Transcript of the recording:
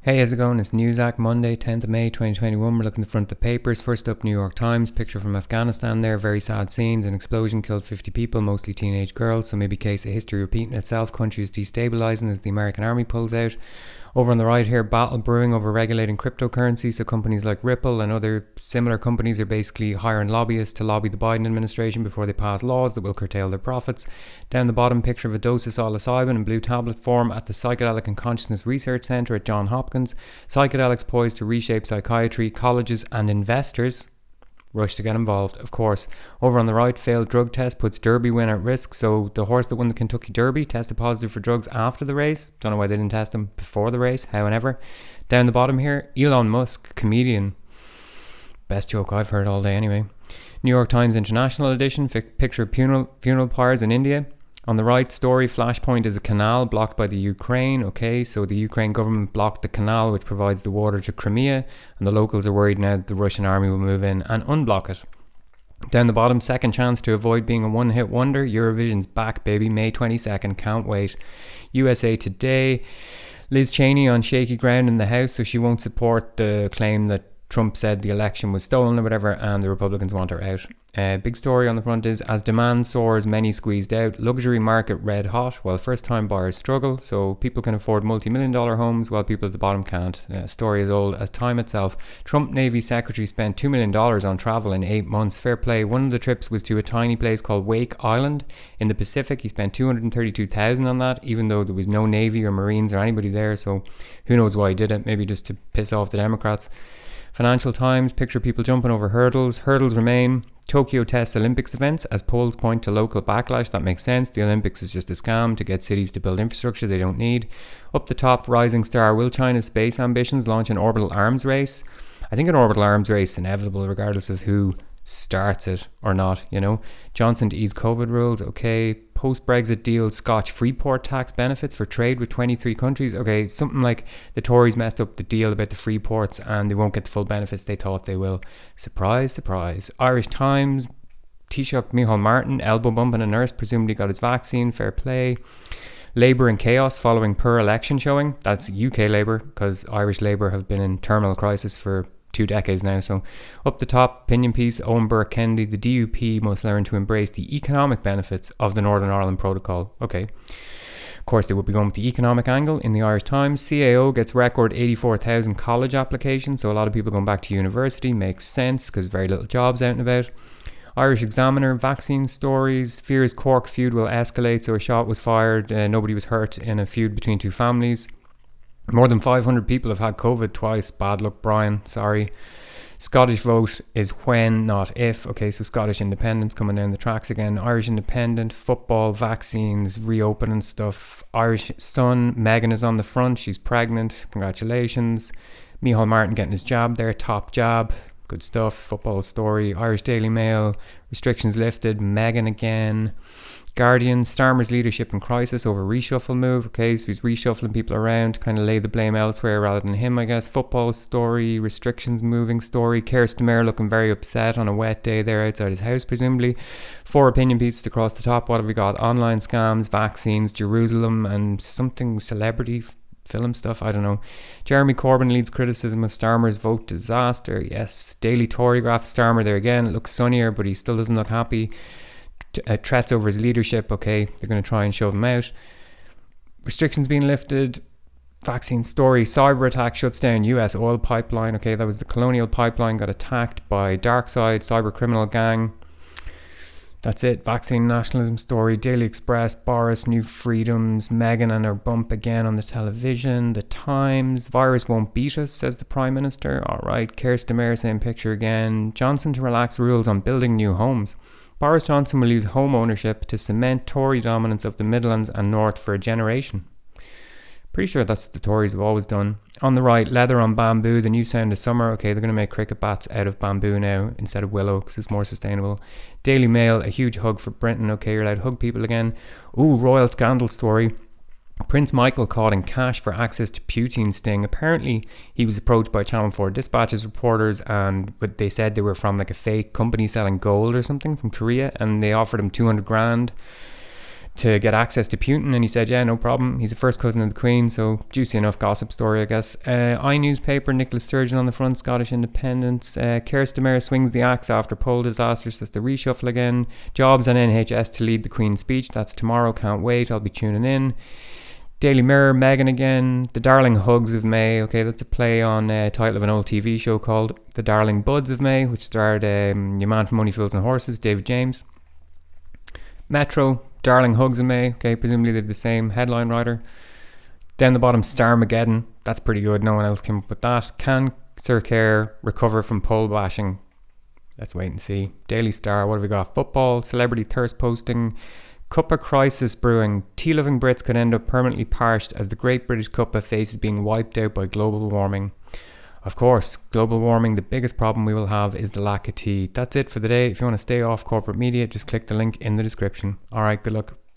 Hey, how's it going? It's Acc Monday, 10th of May 2021. We're looking at the front of the papers. First up, New York Times, picture from Afghanistan there. Very sad scenes. An explosion killed 50 people, mostly teenage girls. So maybe case of history repeating itself. Country is destabilizing as the American army pulls out. Over on the right here, battle brewing over regulating cryptocurrency. So companies like Ripple and other similar companies are basically hiring lobbyists to lobby the Biden administration before they pass laws that will curtail their profits. Down the bottom, picture of a dose of psilocybin in blue tablet form at the Psychedelic and Consciousness Research Center at Johns Hopkins. Psychedelics poised to reshape psychiatry. Colleges and investors rush to get involved, of course. Over on the right, failed drug test puts Derby win at risk. So the horse that won the Kentucky Derby tested positive for drugs after the race. Don't know why they didn't test him before the race, however. Down the bottom here, Elon Musk, comedian. Best joke I've heard all day anyway. New York Times International Edition, picture of funeral pyres in India. On the right, story, flashpoint is a canal blocked by the Ukraine. Okay, so the Ukraine government blocked the canal which provides the water to Crimea, and the locals are worried now that the Russian army will move in and unblock it. Down the bottom, second chance to avoid being a one-hit wonder. Eurovision's back, baby. May 22nd, can't wait. USA Today, Liz Cheney on shaky ground in the House, so she won't support the claim that Trump said the election was stolen or whatever, and the Republicans want her out. Big story on the front is, as demand soars, many squeezed out. Luxury market red hot, while first-time buyers struggle. So people can afford multi-million-dollar homes, while people at the bottom can't. Story as old as time itself. Trump Navy Secretary spent $2 million on travel in 8 months. Fair play. One of the trips was to a tiny place called Wake Island in the Pacific. He spent $232,000 on that, even though there was no Navy or Marines or anybody there. So who knows why he did it? Maybe just to piss off the Democrats. Financial Times, picture people jumping over hurdles. Hurdles remain. Tokyo tests Olympics events as polls point to local backlash. That makes sense. The Olympics is just a scam to get cities to build infrastructure they don't need. Up the top, rising star. Will China's space ambitions launch an orbital arms race? I think an orbital arms race is inevitable regardless of who starts it or not, you know. Johnson to ease COVID rules, okay. Post-Brexit deal, Scotch Freeport tax benefits for trade with 23 countries. Okay, something like the Tories messed up the deal about the free ports and they won't get the full benefits they thought they will. Surprise, surprise. Irish Times, Taoiseach Micheál Martin, elbow bumping a nurse, presumably got his vaccine, fair play. Labour in chaos following poor election showing. That's UK Labour, because Irish Labour have been in terminal crisis for 2 decades now. So up the top, opinion piece, Owen Burke-Kennedy, the DUP must learn to embrace the economic benefits of the Northern Ireland Protocol. Okay. Of course, they would be going with the economic angle in the Irish Times. CAO gets record 84,000 college applications. So a lot of people going back to university. Makes sense because very little jobs out and about. Irish Examiner, vaccine stories. Fears Cork feud will escalate. So a shot was fired. Nobody was hurt in a feud between two families. More than 500 people have had COVID twice. Bad luck, Brian. Sorry. Scottish vote is when, not if. Okay, so Scottish independence coming down the tracks again. Irish Independent, football, vaccines, reopening stuff. Irish Sun, Meghan is on the front. She's pregnant. Congratulations. Micheál Martin getting his jab there. Top jab. Good stuff. Football story. Irish Daily Mail. Restrictions lifted. Meghan again. Guardian, Starmer's leadership in crisis over reshuffle move. Okay, so he's reshuffling people around to kind of lay the blame elsewhere rather than him, I guess. Football story, restrictions moving story. Keir Starmer looking very upset on a wet day there outside his house, presumably. 4 opinion pieces across the top. What have we got? Online scams, vaccines, Jerusalem, and something celebrity film stuff. I don't know. Jeremy Corbyn leads criticism of Starmer's vote disaster. Yes. Daily Tory graph, Starmer there again. It looks sunnier, but he still doesn't look happy. Threats over his leadership. Okay, they're going to try and shove him out. Restrictions being lifted. Vaccine story. Cyber attack shuts down US oil pipeline. Okay, that was the Colonial Pipeline got attacked by Darkside, cyber criminal gang. That's it. Vaccine nationalism story. Daily Express, Boris, new freedoms. Meghan and her bump again on the television. The Times, virus won't beat us, says the Prime Minister. All right. Keir Starmer, same picture again. Johnson to relax rules on building new homes. Boris Johnson will use home ownership to cement Tory dominance of the Midlands and North for a generation. Pretty sure that's what the Tories have always done. On the right, leather on bamboo, the new sound of summer. Okay, they're going to make cricket bats out of bamboo now instead of willow because it's more sustainable. Daily Mail, a huge hug for Britain. Okay, you're allowed to hug people again. Ooh, royal scandal story. Prince Michael caught in cash for access to Putin's sting. Apparently, he was approached by Channel 4 Dispatches reporters, but they said they were from like a fake company selling gold or something from Korea, and they offered him 200 grand to get access to Putin, and he said, yeah, no problem. He's a first cousin of the Queen, so juicy enough gossip story, I guess. iNewspaper, Nicola Sturgeon on the front, Scottish Independence. Keir Starmer swings the axe after poll disasters. That's the reshuffle again. Jobs and NHS to lead the Queen's speech. That's tomorrow, can't wait, I'll be tuning in. Daily Mirror, Meghan again. The Darling Hugs of May. Okay, that's a play on a title of an old TV show called The Darling Buds of May, which starred your man from Money, Fools and Horses, David James. Metro, Darling Hugs of May. Okay, presumably they're the same headline writer. Down the bottom, Starmageddon. That's pretty good. No one else came up with that. Can Sir Keir recover from poll bashing? Let's wait and see. Daily Star, what have we got? Football, celebrity thirst posting. Cuppa crisis brewing. Tea-loving Brits could end up permanently parched as the Great British Cuppa faces being wiped out by global warming. Of course, global warming, the biggest problem we will have is the lack of tea. That's it for the day. If you want to stay off corporate media, just click the link in the description. Alright, good luck.